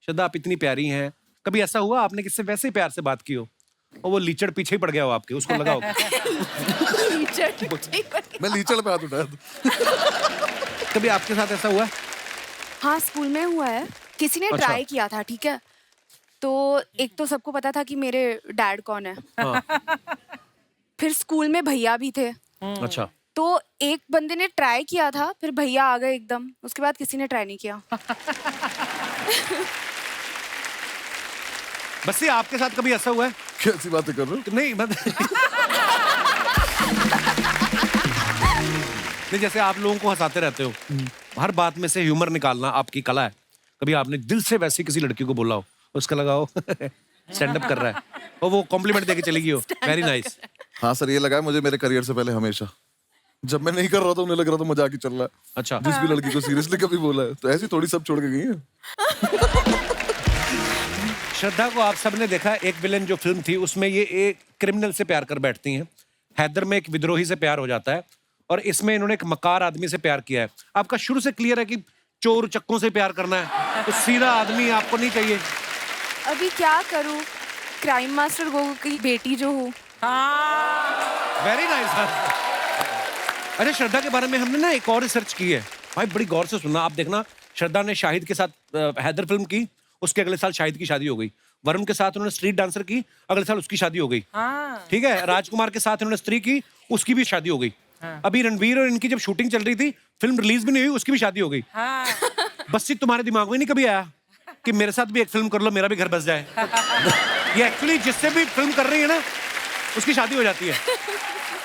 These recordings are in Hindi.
श्रद्धा आप इतनी प्यारी हैं, कभी ऐसा हुआ आपने किससे वैसे ही प्यार से बात की हो और वो लीचड़ पीछे ही पड़ गया हो आपके, उसको लगा हो मैं लीचड़ पे हाथ उठाया था। कभी आपके साथ ऐसा हुआ है? हाँ, स्कूल में हुआ है। किसी ने अच्छा। ट्राई किया था, ठीक है। तो एक तो सबको पता था कि मेरे डैड कौन है। हाँ। फिर स्कूल में भैया भी थे। अच्छा। तो एक बंदे ने ट्राई किया था, फिर भैया आ गए एकदम। उसके बाद किसी ने ट्राई नहीं किया। बस ये आपके साथ कभी ऐसा हुआ है? कैसी बातें कर रहे हो? नहीं नहीं, जैसे आप लोगों को हंसाते रहते हो, हर बात में से ह्यूमर निकालना आपकी कला है। कभी आपने दिल से वैसी किसी लड़की को बोला हो, उसका लगा हो स्टैंड अप कर रहा है और वो कॉम्प्लीमेंट देके चली गई हो, वेरी नाइस। हाँ सर, ये लगा है मुझे मेरे करियर से पहले हमेशा। जब मैं नहीं कर रहा था उन्हें लग रहा था मजाक ही चल रहा है। अच्छा। जिस भी लड़की को सीरियसली कभी बोला है तो ऐसी थोड़ी सब छोड़ के गई है। श्रद्धा को आप सबने देखा, एक विलेन जो फिल्म थी उसमें ये एक क्रिमिनल से प्यार कर बैठती हैं। हैदर में एक विद्रोही से प्यार हो जाता है और इसमें इन्होंने एक मकार आदमी से प्यार किया है। आपका शुरू से क्लियर है कि चोर चक्कों से प्यार करना है, तो सीधा आदमी आपको नहीं चाहिए। अभी क्या करूं, क्राइम मास्टर गोगो की बेटी जो हूँ। Very nice. अरे श्रद्धा के बारे में हमने ना एक और रिसर्च की है भाई, बड़ी गौर से सुनना। आप देखना, श्रद्धा ने शाहिद के साथ हैदर फिल्म की, उसके अगले साल शाहिद की शादी हो गई। वरुण के साथ उन्होंने स्ट्रीट डांसर की, अगले साल उसकी शादी हो गई। ठीक है। राजकुमार के साथ उन्होंने स्त्री की, उसकी भी शादी हो गई। अभी रणवीर और इनकी जब शूटिंग चल रही थी, फिल्म रिलीज भी नहीं हुई, उसकी भी शादी हो गई। बस ये तुम्हारे दिमाग में नहीं कभी आया कि मेरे साथ भी एक फिल्म कर लो, मेरा भी घर बस जाए? ये एक्चुअली जिससे भी फिल्म कर रही है ना, उसकी शादी हो जाती है।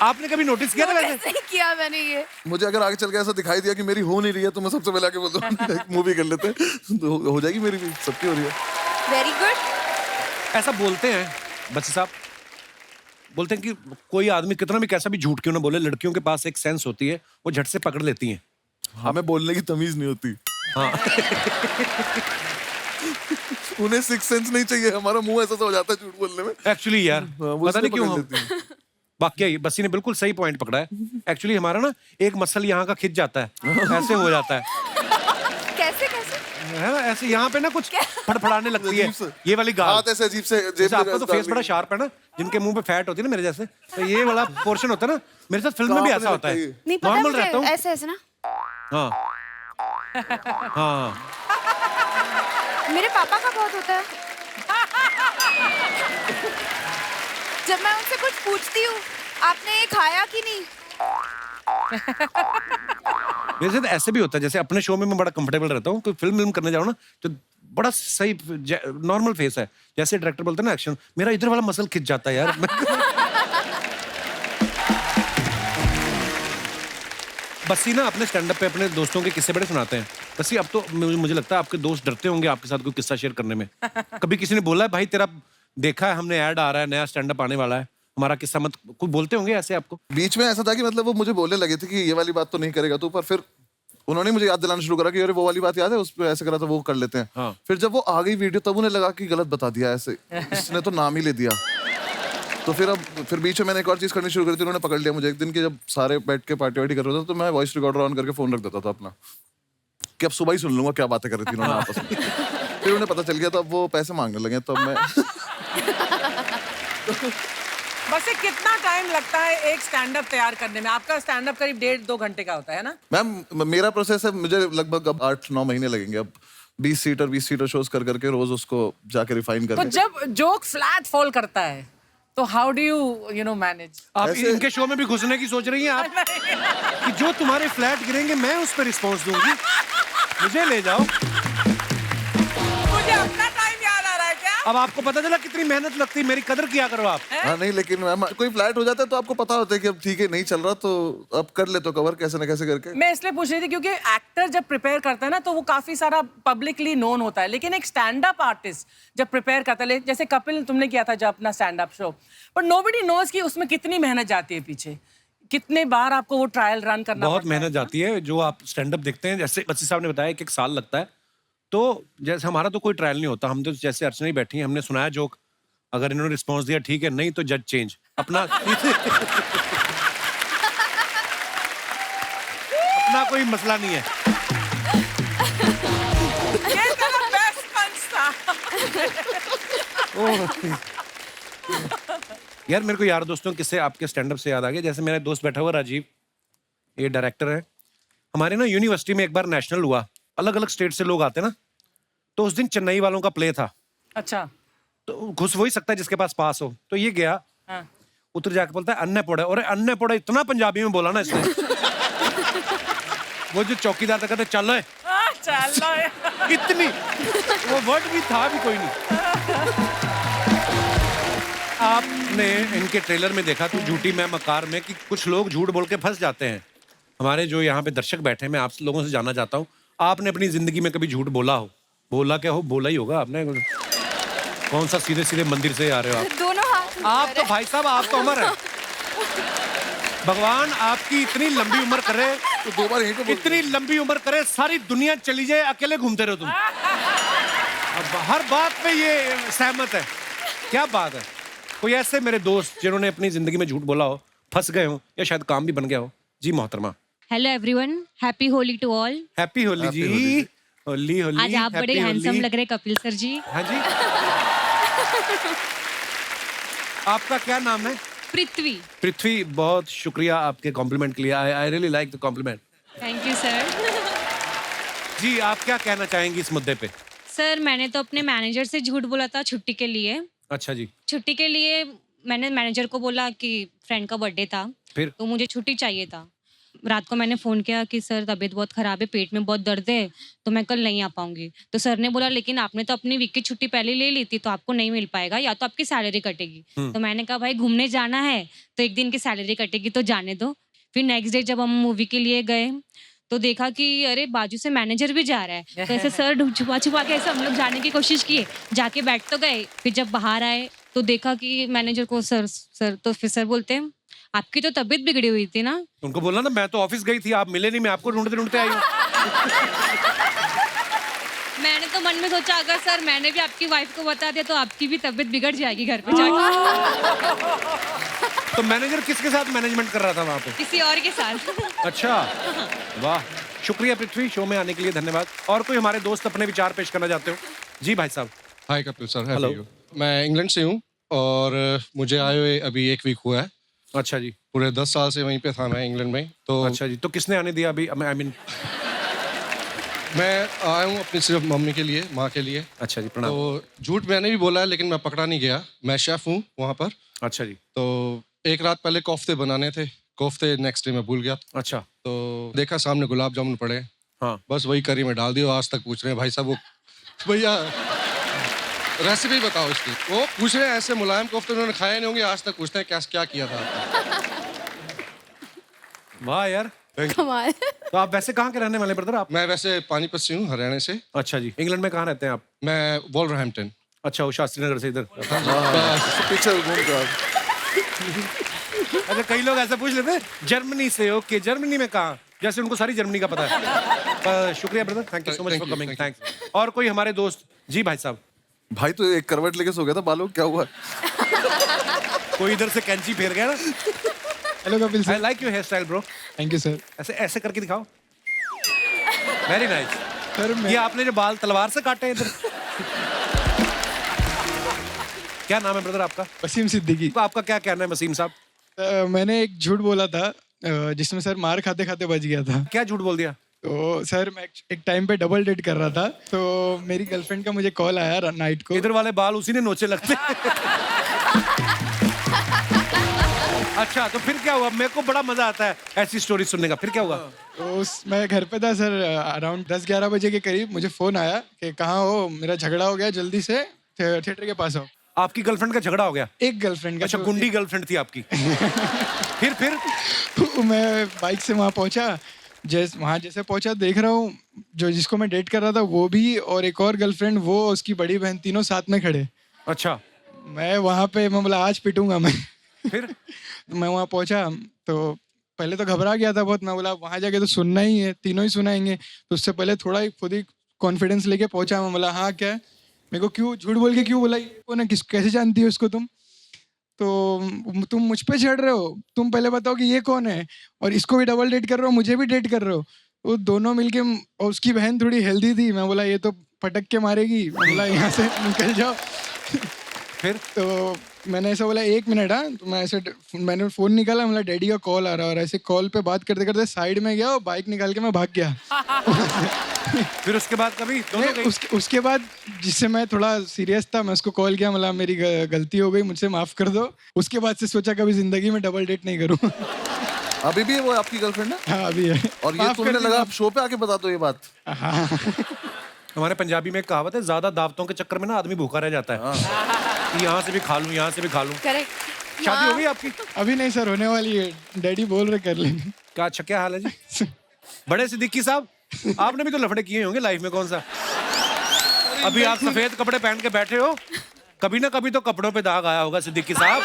आपने कभी नोटिस किया था वैसे? नहीं किया मैंने ये। मुझे अगर आगे चल के ऐसा दिखाई दिया कि मेरी हो नहीं रही है तो मैं सबसे पहले आके बोल दूं मूवी कर लेते हैं, तो हो जाएगी मेरी भी, सबकी हो रही है। Very good. ऐसा बोलते हैं बच्चे साहब, बोलते हैं कि कोई आदमी कितना भी कैसा भी झूठ क्यों ना बोले, लड़कियों के पास एक सेंस होती है, वो झट से पकड़ लेती हैं। हमें बोलने की तमीज नहीं होती। हाँ। उन्हें सिक्स सेंस नहीं चाहिए, हमारा मुंह ऐसा हो जाता है झूठ बोलने में। एक्चुअली यार, वो पता नहीं इसलिए क्यों पकड़ लेती हैं। वाकई बस्सी ने बिल्कुल सही पॉइंट पकड़ा है। एक्चुअली हमारा ना एक मसल यहाँ का खिंच जाता है, ऐसे हो जाता है। कैसे कैसे? है ना, ऐसे यहाँ पे ना कुछ फड़फड़ाने लगती है, अजीब से। ये वाली गाल। हाथ ऐसे अजीब से जेब जैसे में आपका तो डाल फेस बड़ा देंगे। शार्प है ना, जिनके मुंह पे फैट होती है ना मेरे जैसे, तो ये वाला पोर्शन होता है ना, मेरे साथ फिल्म में भी ऐसा होता है। नहीं पता नॉर्मल मुझे, रहता हूँ। ऐसे ऐसे ना। हाँ हाँ। मेरे पापा का बहुत होता है। जब मैं उनसे कुछ पूछती हूँ, आपने ये खाया कि नहीं? मेरे साथ ऐसे भी होता है, जैसे अपने शो में मैं बड़ा कंफर्टेबल रहता हूँ, कोई फिल्म करने जाऊँ ना तो बड़ा सही नॉर्मल फेस है, जैसे डायरेक्टर बोलते हैं ना एक्शन, मेरा इधर वाला मसल खिंच जाता है यार। बस्सी ना अपने स्टैंड अप पे अपने दोस्तों के किस्से बड़े सुनाते हैं। बस्सी, अब तो मुझे लगता है आपके दोस्त डरते होंगे आपके साथ कोई किस्सा शेयर करने में। कभी किसी ने बोला है भाई तेरा देखा है हमने, ऐड आ रहा है, नया स्टैंड अप आने वाला है, हमारा किस्सा मत, कोई बोलते होंगे ऐसे आपको? बीच में ऐसा था कि मतलब वो मुझे बोलने लगे थे कि ये वाली बात तो नहीं करेगा तू, पर फिर उन्होंने मुझे याद दिलाना शुरू करा कि अरे वो वाली बात याद है, उस पे ऐसे करा था, वो कर लेते हैं। हाँ। फिर जब वो आ गई वीडियो तब उन्हें लगा कि गलत बता दिया, ऐसे इसने तो नाम ही ले दिया। तो फिर बीच में मैंने एक और चीज करनी शुरू करी थी, उन्होंने पकड़ लिया मुझे एक दिन कि जब सारे बैठ के पार्टी वार्टी कर रहे थे तो मैं वॉइस रिकॉर्डर ऑन करके फोन रख देता था अपना, कि अब सुबह ही सुन लूंगा क्या बातें कर रही थी उन्होंने आपस में। फिर उन्हें पता चल गया, तब वो पैसे मांगने लगे, तब मैं बस ये कितना टाइम लगता है एक स्टैंड अप तैयार करने में? आपका स्टैंड अप करीब 1.5-2 घंटे का होता है ना? मैम मेरा प्रोसेस है, मुझे लगभग अब 8-9 महीने लगेंगे अब 20 सीटर शोज कर करके रोज उसको जाके रिफाइन तो करके। जब जोक फ्लैट फॉल करता है तो हाउ डू यू मैनेज? आप ऐसे- इनके शो में भी घुसने की सोच रही हैं आप कि जो तुम्हारे फ्लैट गिरेंगे मैं उस पर रिस्पॉन्स दूंगी, मुझे ले जाओ। मुझे अपना टाइम याद आ रहा है क्या? अब आपको पता चला कितनी मेहनत लगती है, मेरी कदर किया करो आप। हाँ नहीं, लेकिन मैम कोई फ्लैट हो जाता है तो आपको पता होता है कि अब ठीक है नहीं चल रहा, तो अब कर ले तो कवर कैसे न कैसे करके। मैं इसलिए पूछ रही थी क्योंकि एक्टर जब प्रिपेयर करता है ना तो वो काफी सारा पब्लिकली नोन होता है, लेकिन एक स्टैंड अप आर्टिस्ट जब प्रिपेयर करता है, जैसे कपिल तुमने किया था जब अपना stand up show, but nobody knows कि उसमें कितनी मेहनत जाती है पीछे, कितने बार आपको वो ट्रायल रन करना बहुत पड़ता है। मेहनत जाती है। जो आप स्टैंड अप देखते हैं, जैसे बच्ची साहब ने बताया, एक साल लगता है। तो जैसे हमारा तो कोई ट्रायल नहीं होता, हम तो जैसे अर्चना ही बैठी हैं, हमने सुनाया जोक, अगर इन्होंने रिस्पॉन्स दिया ठीक है, नहीं तो जज चेंज अपना। अपना कोई मसला नहीं है। ये तेरा बेस्ट पंच था। यार मेरे को यार दोस्तों किससे आपके स्टैंड अप से याद आ गया, जैसे मेरा दोस्त बैठा हुआ राजीव, ये डायरेक्टर है हमारे ना, यूनिवर्सिटी में एक बार नेशनल हुआ, अलग अलग स्टेट से लोग आते ना, तो उस दिन चेन्नई वालों का प्ले था, अच्छा। तो घुस वही सकता है जिसके पास पास हो, तो ये गया हाँ। उतर जाके बोलता है अन्य पोड़ा, और अन्य पोड़ा इतना पंजाबी में बोला ना इसने वो जो चौकीदार था कहते चल रहे चलो इतनी, वो वर्ड भी था भी कोई नहीं। आपने इनके ट्रेलर में देखा तो झूठी मैं मकार में कि कुछ लोग झूठ बोल के फंस जाते हैं। हमारे जो यहाँ पे दर्शक बैठे हैं, मैं आप लोगों से जानना चाहता हूँ, आपने अपनी जिंदगी में कभी झूठ बोला हो? बोला क्या हो, बोला ही होगा आपने। कौन सा सीधे सीधे मंदिर से आ रहे हो आप? दोनों हाथ आप तो भाई साहब, आप तो उम्र है, भगवान आपकी इतनी लंबी उम्र करे, तो 2 बार यहीं पे इतनी लंबी उम्र करे, सारी दुनिया चली जाए, अकेले घूमते रहो तुम। अब हर बात पे ये सहमत है, क्या बात है। कोई ऐसे मेरे दोस्त जिन्होंने अपनी जिंदगी में झूठ बोला हो, फंस गए हो, या शायद काम भी बन गया हो? जी मोहतरमा। Hello everyone, happy Holi to all. Happy Holi जी। होली होली। आज आप बड़े हैंडसम लग रहे कपिल सर जी। हाँ जी। आपका क्या नाम है? पृथ्वी। पृथ्वी, बहुत शुक्रिया आपके कॉम्प्लीमेंट के लिए। I really like the compliment. Thank you sir. जी आप क्या कहना चाहेंगी इस मुद्दे पे? सर मैंने तो अपने मैनेजर से झूठ बोला था छुट्टी के लिए। अच्छा जी। छुट्टी के लिए मैंने मैनेजर को बोला कि फ्रेंड का बर्थडे था, फिर? तो मुझे छुट्टी चाहिए था। रात को मैंने फ़ोन किया कि सर तबीयत बहुत ख़राब है, पेट में बहुत दर्द है, तो मैं कल नहीं आ पाऊंगी। तो सर ने बोला लेकिन आपने तो अपनी वीक की छुट्टी पहले ले ली थी, तो आपको नहीं मिल पाएगा, या तो आपकी सैलरी कटेगी। तो मैंने कहा भाई घूमने जाना है तो एक दिन की सैलरी कटेगी तो जाने दो। फिर नेक्स्ट डे जब हम मूवी के लिए गए तो देखा कि अरे बाजू से मैनेजर भी जा रहा है, तो ऐसे सर छुपा छुपा के ऐसे हम लोग जाने की कोशिश किए, जाके बैठ तो गए। फिर जब बाहर आए तो देखा कि मैनेजर को सर तो फिर सर बोलते हैं आपकी तो तबीयत बिगड़ी हुई थी ना। उनको बोलना ना मैं तो ऑफिस गई थी, आप मिले नहीं, मैं आपको ढूंढते ढूंढते आई हूँ। मैंने तो मन में सोचा अगर सर मैंने भी आपकी वाइफ को बता दिया तो आपकी भी तबीयत बिगड़ जाएगी घर पे जाके। तो मैनेजर किसके साथ मैनेजमेंट कर रहा था वहाँ पे? किसी और के साथ। अच्छा, वाह, शुक्रिया पृथ्वी, शो में आने के लिए धन्यवाद। और कोई हमारे दोस्त अपने विचार पेश करना चाहते हो? जी भाई साहब। हाय कपिल सर, Hello. मैं इंग्लैंड से हूँ और मुझे आए हुए अभी 1 वीक हुआ है। अच्छा जी। पूरे 10 साल से वहीं पे था मैं इंग्लैंड में। तो अच्छा जी, तो किसने आने दिया अभी? आई मीन मैं आया हूँ अपनी सिर्फ मम्मी के लिए, माँ के लिए। अच्छा जी, प्रणाम। तो झूठ मैंने भी बोला है लेकिन मैं पकड़ा नहीं गया। मैं शेफ हूँ वहाँ पर। अच्छा जी। तो एक रात पहले कोफ्ते बनाने थे, कोफ्ते नेक्स्ट डे मैं भूल गया। अच्छा। तो देखा सामने गुलाब जामुन पड़े, हाँ। बस वही करी में डाल दिया। आज तक पूछ रहे हैं भाई साहब वो भैया रेसिपी बताओ इसकी। वो पूछ रहे हैं ऐसे मुलायम कोफ्ते उन्होंने खाए नहीं होंगे, आज तक पूछते हैं क्या किया था आपने। वाह यार, कमाल। तो आप वैसे कहाँ के रहने वाले ब्रदर आप? मैं वैसे पानीपत से हूँ, हरियाणा से। अच्छा जी। इंग्लैंड में कहाँ रहते हैं आप? मैं वॉल्वरहैम्पटन। अच्छा, वो शास्त्री नगर से इधर। पीछे घूम कर। अच्छा, कई लोग ऐसा पूछ लेते हैं जर्मनी से। ओके, जर्मनी में कहाँ? जैसे उनको सारी जर्मनी का पता है। शुक्रिया brother, thank you so much for coming. Thanks. और कोई हमारे दोस्त? जी भाई साहब। भाई तो एक करवट लेके सो गया था, बालों क्या हुआ? कोई इधर से कैंची फेर गया ना। हेलो कपिल आई sir. Like your hair style bro. Thank you sir. ऐसे ऐसे करके दिखाओ। Very nice. सर ये आपने जो बाल तलवार से काटे हैं इधर। क्या नाम है ब्रदर आपका? वसीम सिद्दीकी। तो आपका क्या कहना है वसीम साहब? मैंने एक झूठ बोला था जिसमें सर मार खाते खाते बच गया था। क्या झूठ बोल दिया? तो सर मैं एक टाइम पे डबल डेट कर रहा था, तो मेरी गर्लफ्रेंड का मुझे कॉल आया नाइट को। इधर वाले बाल उसी ने नोचे लगते। अच्छा, तो फिर क्या हुआ? मेरे को बड़ा मजा आता है ऐसी स्टोरी सुनने का। फिर क्या हुआ? तो मैं घर पे था सर, अराउंड 10-11 बजे के करीब मुझे फोन आया कि कहाँ हो, मेरा झगड़ा हो गया, जल्दी से थिएटर के पास आओ। आपकी गर्लफ्रेंड का झगड़ा हो गया? एक गर्लफ्रेंड का। अच्छा, गुंडी गर्लफ्रेंड थी आपकी। फिर तो मैं बाइक से वहाँ पहुँचा। जैसे पहुंचा देख रहा हूँ जो जिसको मैं डेट कर रहा था वो भी, और एक और गर्लफ्रेंड, वो उसकी बड़ी बहन, तीनों साथ में खड़े। अच्छा। मैं वहाँ पे मैं बोला आज पिटूंगा मैं। फिर मैं वहाँ पहुंचा तो पहले तो घबरा गया था बहुत। मैं बोला वहाँ जाके तो सुनना ही है, तीनों ही सुनाएंगे। तो उससे पहले थोड़ा खुद ही कॉन्फिडेंस लेके पहुंचा। मैं बोला हाँ क्या है, मेरे को क्यों झूठ बोल के क्यों बोला, ये कौन है, कैसे जानती हो इसको तुम? तो तुम मुझ पे चढ़ रहे हो, तुम पहले बताओ कि ये कौन है, और इसको भी डबल डेट कर रहे हो, मुझे भी डेट कर रहे हो। वो दोनों मिलके, और उसकी बहन थोड़ी हेल्दी थी। मैं बोला ये तो पटक के मारेगी, मैं बोला यहाँ से निकल जाओ। फिर तो मैंने ऐसा बोला 1 मिनट, हाँ। तो मैंने फ़ोन निकाला, मतलब डैडी का कॉल आ रहा है, और ऐसे कॉल पे बात करते करते साइड में गया और बाइक निकाल के मैं भाग गया। फिर उसके बाद कभी दोनों गई? उसके बाद जिससे मैं थोड़ा सीरियस था, मैं उसको कॉल किया, मतलब मेरी गलती हो गई, मुझसे माफ़ कर दो। उसके बाद से सोचा कभी ज़िंदगी में डबल डेट नहीं करूँ। अभी भी है वो आपकी गर्लफ्रेंड है? हाँ, अभी है। और ये माफ तुमने कर दी, लगा आप शो पे आके बता दो ये बात? हाँ। हमारे पंजाबी में एक कहावत है, ज्यादा दावतों के चक्कर में ना आदमी भूखा रह जाता है। कि यहाँ से भी खा लूं, यहाँ से भी खा लूं। करेक्ट। शादी हो गई आपकी? अभी नहीं सर, होने वाली है। डैडी बोल रहे कर लेंगे। क्या अच्छा क्या हाल है जी? बड़े सिद्दीकी साहब, आपने भी तो लफड़े किए होंगे लाइफ में, कौन सा? अभी आप सफेद कपड़े पहन के बैठे हो, कभी ना कभी तो कपड़ों पे दाग आया होगा सिद्दीकी साहब।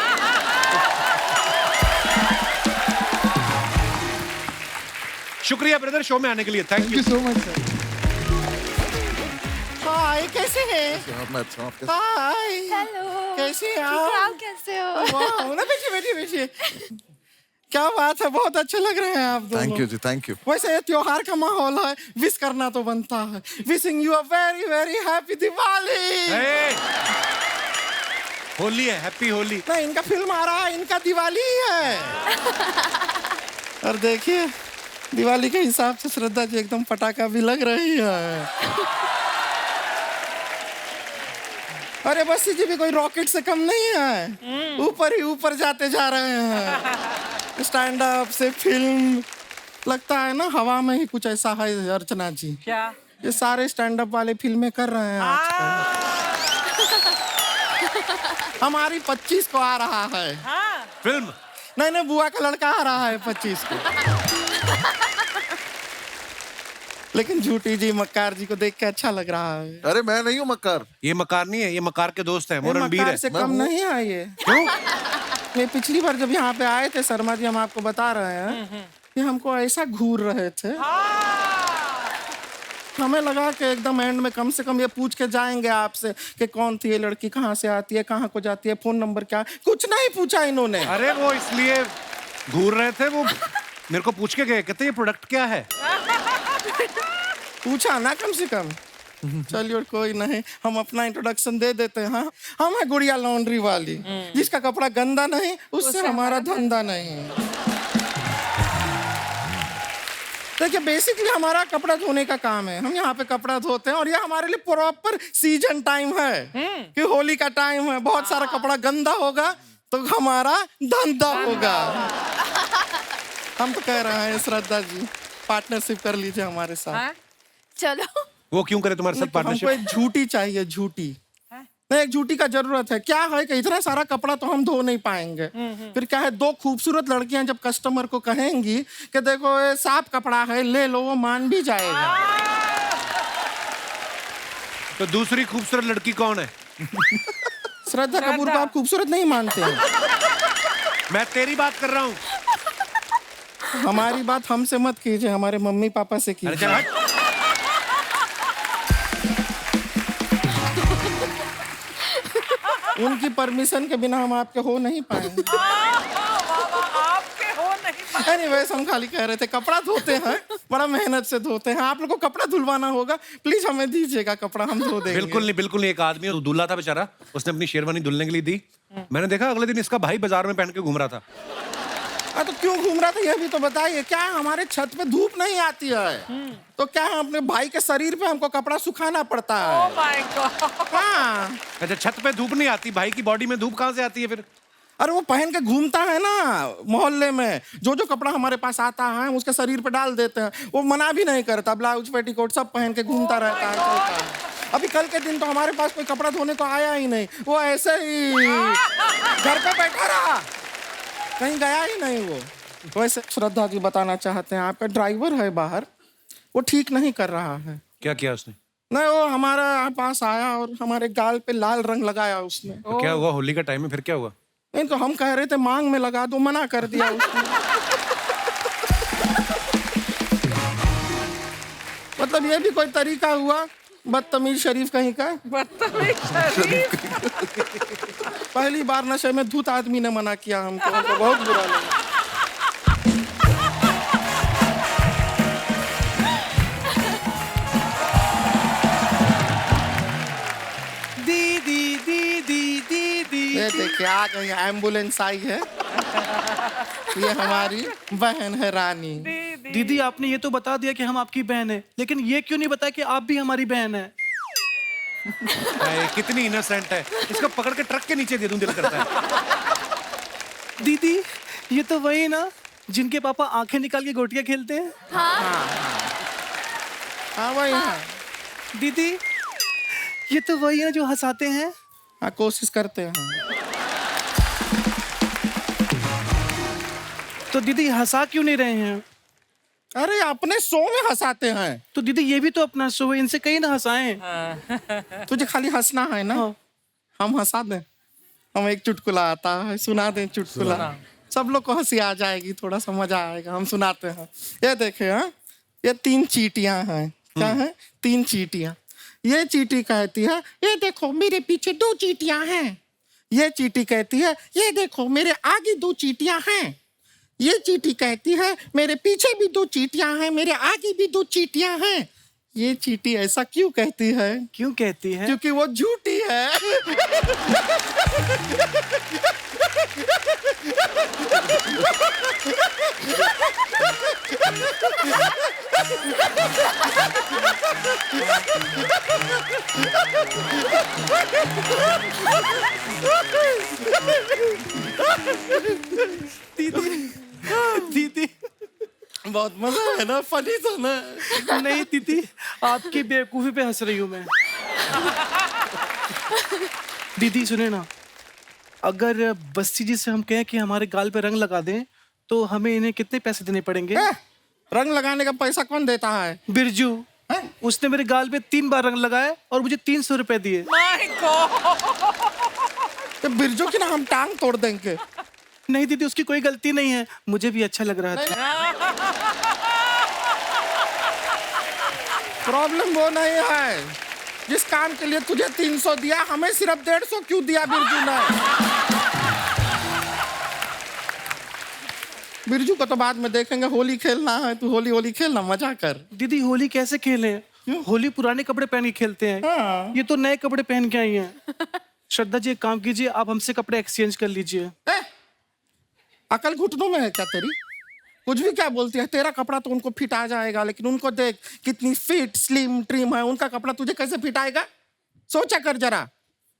शुक्रिया ब्रदर शो में आने के लिए, thank thank you. You so much sir. Hi, कैसे हैं? हाँ, मैं अच्छा हूँ, आप कैसे? Hi, hello. कैसे हैं ठीक है, आप? आप कैसे हो? वाह, ना बैठिए बैठिए बैठिए। क्या बात है, बहुत अच्छे लग रहे हैं आप दोनों। Thank you ji, thank you. वैसे ये त्योहार का माहौल है, विश करना तो बनता है। Wishing you a very very happy Diwali. Hey! Holi है, हैप्पी होली। नहीं, इनका फिल्म आ रहा है, इनका दिवाली ही है। और देखिए, दिवाली के हिसाब से श्रद्धा जी एकदम पटाखा भी लग रही है। अरे बस जी भी कोई रॉकेट से कम नहीं है, ऊपर ही ऊपर जाते जा रहे हैं। स्टैंड अप से फिल्म, लगता है ना हवा में ही कुछ ऐसा है अर्चना जी। क्या? ये सारे स्टैंड अप वाले फिल्में कर रहे हैं आजकल। हमारी 25 को आ रहा है फिल्म नहीं नहीं, बुआ का लड़का आ रहा है 25 को। लेकिन झूठी जी मक्कार जी को देख के अच्छा लग रहा है। अरे मैं नहीं हूँ मक्कार। ये मकार नहीं है, ये मकार के दोस्त हैं, ये मोरनबीर मक्कार है। से कम नहीं है ये। क्यों? ये पिछली बार जब यहाँ पे आए थे शर्मा जी, हम आपको बता रहे हैं कि हमको ऐसा घूर रहे थे, हमें लगा कि एकदम एंड में कम से कम ये पूछ के जाएंगे आपसे कि कौन थी ये लड़की, कहाँ से आती है, कहाँ को जाती है, फोन नंबर क्या है। कुछ नहीं पूछा इन्होंने। अरे वो इसलिए घूर रहे थे, वो मेरे को पूछ के गए, कहते ये प्रोडक्ट क्या है। पूछा ना कम से कम। चलिए कोई नहीं, हम अपना इंट्रोडक्शन दे देते हैं। हाँ, हम है गुड़िया लॉन्ड्री वाली, जिसका कपड़ा गंदा नहीं उससे हमारा धंधा नहीं। देखिए बेसिकली हमारा कपड़ा धोने का काम है, हम यहाँ पे कपड़ा धोते हैं और ये हमारे लिए प्रॉपर सीजन टाइम है कि होली का टाइम है, बहुत सारा कपड़ा गंदा होगा तो हमारा धंधा होगा। हम तो कह रहे हैं श्रद्धा जी पार्टनरशिप कर लीजिए हमारे साथ। चलो। वो क्यों करे तुम्हारे साथ हमको पार्टनरशिप? एक झूठी चाहिए, झूठी। नहीं, एक झूठी का जरूरत है। क्या है कि इतना सारा कपड़ा तो हम धो नहीं पाएंगे। फिर क्या है, 2 खूबसूरत लड़कियां जब कस्टमर को कहेंगी कि देखो ये साफ कपड़ा है, ले लो, वो मान भी जाएगा। तो दूसरी खूबसूरत लड़की कौन है? श्रद्धा कपूर को आप खूबसूरत नहीं मानते हैं? मैं तेरी बात कर रहा हूँ। हमारी बात हमसे मत कीजिए, हमारे मम्मी पापा से अरे चल कीजिए। हट। उनकी परमिशन के बिना हम आपके हो नहीं पाएंगे। आपके हो नहीं। एनीवेज हम खाली कह रहे थे कपड़ा धोते हैं, बड़ा मेहनत से धोते हैं। आप लोग को कपड़ा धुलवाना होगा, प्लीज हमें दीजिएगा कपड़ा, हम धो देंगे। बिल्कुल नहीं, बिल्कुल नहीं। एक आदमी दूल्हा था बेचारा, उसने अपनी शेरवानी धुलने के लिए दी। मैंने देखा अगले दिन इसका भाई बाजार में पहन के घूम रहा था। तो क्यों घूम रहा था ये भी तो बताइए। क्या है, हमारे छत पे धूप नहीं आती है तो क्या है, अपने भाई के शरीर पे हमको कपड़ा सुखाना पड़ता है। Oh my God. हाँ, अच्छा, छत पे धूप नहीं आती, भाई की बॉडी में धूप कहाँ से आती है फिर? अरे वो पहन के घूमता है ना मोहल्ले में, जो जो कपड़ा हमारे पास आता है हम उसके शरीर पे डाल देते हैं। वो मना भी नहीं करता, ब्लाउज पेटीकोट सब पहन के घूमता रहता है, चलता है। अभी कल के दिन तो हमारे पास कोई कपड़ा धोने को आया ही नहीं, वो ऐसे ही घर पे बैठा रहा, कहीं गया ही नहीं वो। वैसे श्रद्धा जी बताना चाहते हैं, आपका ड्राइवर है बाहर, वो ठीक नहीं कर रहा है। क्या किया उसने? नहीं, वो हमारा पास आया और हमारे गाल पे लाल रंग लगाया उसने। तो क्या हुआ? होली का टाइम है, फिर क्या हुआ? नहीं तो हम कह रहे थे मांग में लगा दो, मना कर दिया उसने। मतलब ये भी कोई तरीका हुआ? बदतमीज शरीफ कहीं का। बदतमीज शरीफ। पहली बार नशे में धूत आदमी ने मना किया हमको बहुत बुरा लगा। दीदी दीदी दीदी। ये देखिए आ गई, एम्बुलेंस आई है। ये हमारी बहन है रानी। दीदी आपने ये तो बता दिया कि हम आपकी बहन है, लेकिन ये क्यों नहीं बताया कि आप भी हमारी बहन है? कितनी इनोसेंट है, इसको पकड़ के ट्रक के नीचे दे दूं दिल करता है। दीदी ये तो वही ना जिनके पापा आंखें निकाल के गोटियां खेलते हैं। हाँ वही है। दीदी ये तो वही है जो हंसाते हैं। हाँ कोशिश करते हैं। तो दीदी हंसा क्यों नहीं रहे हैं? अरे अपने शो में हंसाते हैं। तो दीदी ये भी तो अपना शो है, इनसे कहीं ना हंसाएं। तुझे खाली हंसना है ना, हम हंसा दें। हम एक चुटकुला आता है, सुना दें चुटकुला, सब लोग को हंसी आ जाएगी, थोड़ा सा मजा आएगा। हम सुनाते हैं। ये देखे हाँ, ये 3 चींटियां हैं। क्या है? 3 चींटियां। ये चींटी कहती है ये देखो मेरे पीछे 2 चींटियां हैं। ये चींटी कहती है ये देखो मेरे आगे 2 चींटियां हैं। ये चींटी कहती है मेरे पीछे भी 2 चींटियां हैं, मेरे आगे भी 2 चींटियां हैं। ये चींटी ऐसा क्यों कहती है? क्यों कहती है? क्योंकि वो झूठी है। दीदी बहुत मजा है ना, फनी था ना। नहीं दीदी आपकी बेवकूफी पे हंस रही हूँ मैं। दीदी सुने ना, अगर बस्ती जी से हम कहें कि हमारे गाल पे रंग लगा दें तो हमें इन्हें कितने पैसे देने पड़ेंगे? रंग लगाने का पैसा कौन देता है? बिरजू, उसने मेरे गाल पे 3 बार रंग लगाया और मुझे 300 रुपए दिए। My God. तो बिरजू की ना हम टांग तोड़ देंगे। नहीं दीदी उसकी कोई गलती नहीं है, मुझे भी अच्छा लग रहा था। प्रॉब्लम वो नहीं है, जिस काम के लिए तुझे 300 दिया हमें सिर्फ 150 क्यों दिया बिरजू ने? बिरजू को तो बाद में देखेंगे, होली खेलना है, तू होली होली खेलना, मजा कर। दीदी होली कैसे खेले? होली पुराने कपड़े पहन के खेलते हैं। हाँ। ये तो नए कपड़े पहन के आई हैं। श्रद्धा जी एक काम कीजिए, आप हमसे कपड़े एक्सचेंज कर लीजिए। अकल घुटनों में है क्या तेरी? कुछ भी क्या बोलती है? तेरा कपड़ा तो उनको फिट आ जाएगा, लेकिन उनको देख कितनी फिट स्लिम ट्रिम है, उनका कपड़ा तुझे कैसे फिट आएगा? सोचा कर जरा।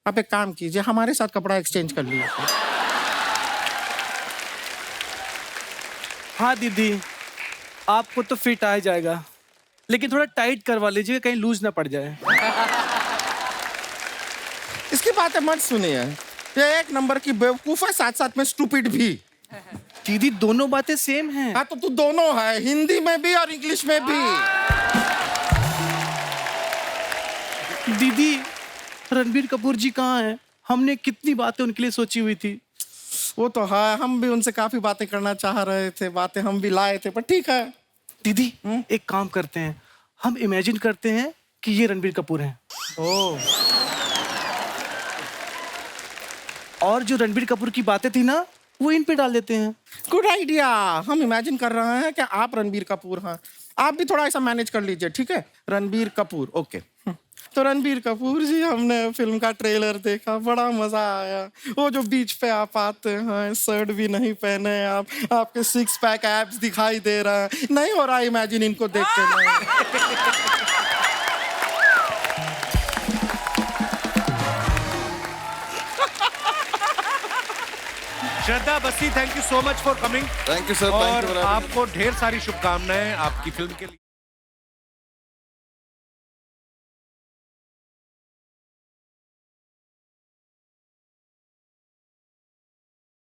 आप एक काम कीजिए, हमारे साथ कपड़ा एक्सचेंज कर लीजिए। हाँ दीदी आपको तो फिट आ जाएगा, लेकिन थोड़ा टाइट करवा लीजिए, कहीं लूज ना पड़ जाए। इसकी बातें मत सुनिए, ये एक नंबर की बेवकूफ है, साथ साथ में स्टूपिड भी। दीदी दोनों बातें सेम हैं। हाँ तो तू दोनों है, हिंदी में भी और इंग्लिश में भी। दीदी रणबीर कपूर जी कहाँ हैं? हमने कितनी बातें उनके लिए सोची हुई थी। वो तो है, हम भी उनसे काफी बातें करना चाह रहे थे, बातें हम भी लाए थे, पर ठीक है। दीदी एक काम करते हैं, हम इमेजिन करते हैं कि ये रणबीर कपूर हैं। ओह, और जो रणबीर कपूर की बातें थी ना वो इन पे डाल देते हैं। Good idea. हम इमेजिन कर रहे हैं कि आप रणबीर कपूर हैं, आप भी थोड़ा ऐसा मैनेज कर लीजिए, ठीक है? रणबीर कपूर, ओके। तो रणबीर कपूर जी, हमने फिल्म का ट्रेलर देखा, बड़ा मजा आया। वो जो बीच पे आप आते हैं, शर्ट भी नहीं पहने आप, आपके 6 पैक एब्स दिखाई दे रहा है, नहीं हो रहा इमेजिन इनको देख के नहीं। श्रद्धा बस्ती, thank you so much for coming. Thank you sir, और थैंक यू। आपको ढेर सारी शुभकामनाएं आपकी फिल्म के लिए।